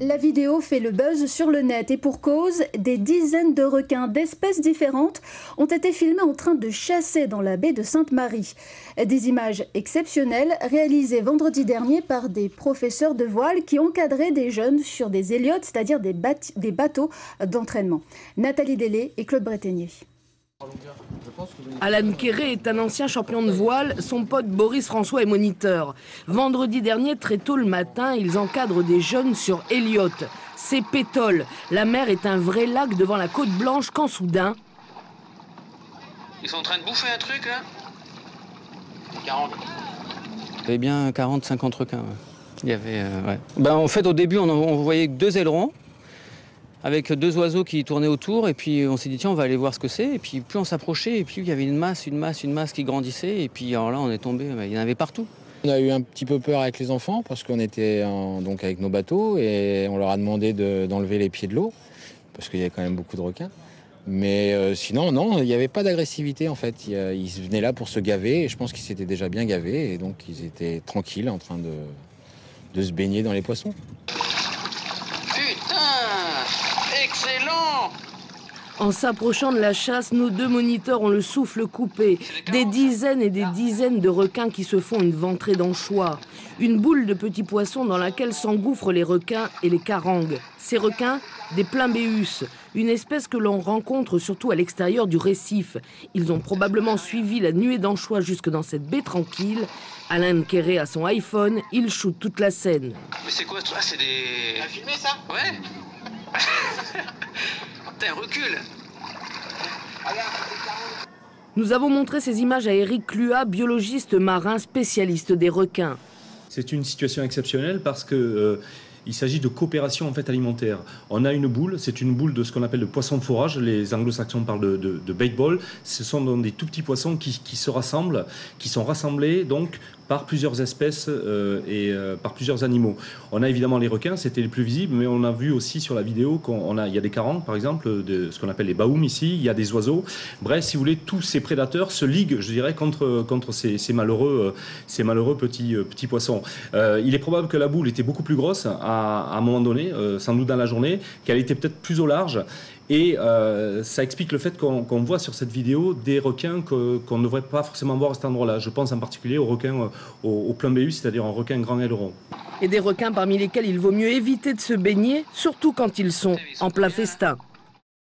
La vidéo fait le buzz sur le net et pour cause, des dizaines de requins d'espèces différentes ont été filmés en train de chasser dans la baie de Sainte-Marie. Des images exceptionnelles réalisées vendredi dernier par des professeurs de voile qui encadraient des jeunes sur des héliotes, c'est-à-dire des bateaux d'entraînement. Nathalie Delay et Claude Breténier. Alan Quéré est un ancien champion de voile, son pote Boris François est moniteur. Vendredi dernier, très tôt le matin, ils encadrent des jeunes sur Elliot. C'est pétole. La mer est un vrai lac devant la côte blanche quand soudain... Ils sont en train de bouffer un truc là 40. Il y avait bien 40-50 requins. Ouais. Il y avait, ouais. En fait, au début, on voyait 2 ailerons avec 2 oiseaux qui tournaient autour. Et puis, on s'est dit, tiens, on va aller voir ce que c'est. Et puis, plus on s'approchait, et puis il y avait une masse qui grandissait. Et puis, alors là, on est tombé, il y en avait partout. On a eu un petit peu peur avec les enfants parce qu'on était donc avec nos bateaux et on leur a demandé d'enlever les pieds de l'eau parce qu'il y avait quand même beaucoup de requins. Mais sinon, non, il n'y avait pas d'agressivité en fait. Ils venaient là pour se gaver et je pense qu'ils s'étaient déjà bien gavés et donc ils étaient tranquilles en train de se baigner dans les poissons. Putain, excellent! En s'approchant de la chasse, nos 2 moniteurs ont le souffle coupé. Des dizaines et des dizaines de requins qui se font une ventrée d'anchois. Une boule de petits poissons dans laquelle s'engouffrent les requins et les carangues. Ces requins, des plimbéus, une espèce que l'on rencontre surtout à l'extérieur du récif. Ils ont probablement suivi la nuée d'anchois jusque dans cette baie tranquille. Alan Quéré a son iPhone, il shoot toute la scène. Mais c'est quoi ça? C'est des... T'as filmé ça? Ouais. Putain, recule. Nous avons montré ces images à Éric Cluat, biologiste marin spécialiste des requins. C'est une situation exceptionnelle parce que il s'agit de coopération en fait alimentaire. On a une boule, c'est une boule de ce qu'on appelle le poisson de forage. Les anglo-saxons parlent de bait ball. Ce sont donc des tout petits poissons qui se rassemblent, qui sont rassemblés donc par plusieurs espèces et par plusieurs animaux. On a évidemment les requins, c'était les plus visibles, mais on a vu aussi sur la vidéo il y a des carangues par exemple, de ce qu'on appelle les baoums ici, il y a des oiseaux. Bref, si vous voulez, tous ces prédateurs se liguent, je dirais, contre ces malheureux petits poissons. Il est probable que la boule était beaucoup plus grosse à un moment donné, sans doute dans la journée, qu'elle était peut-être plus au large. Et ça explique le fait qu'on voit sur cette vidéo des requins qu'on ne devrait pas forcément voir à cet endroit-là. Je pense en particulier aux requins au plimbéus, c'est-à-dire un requin grand aileron. Et des requins parmi lesquels il vaut mieux éviter de se baigner, surtout quand ils sont en plein festin.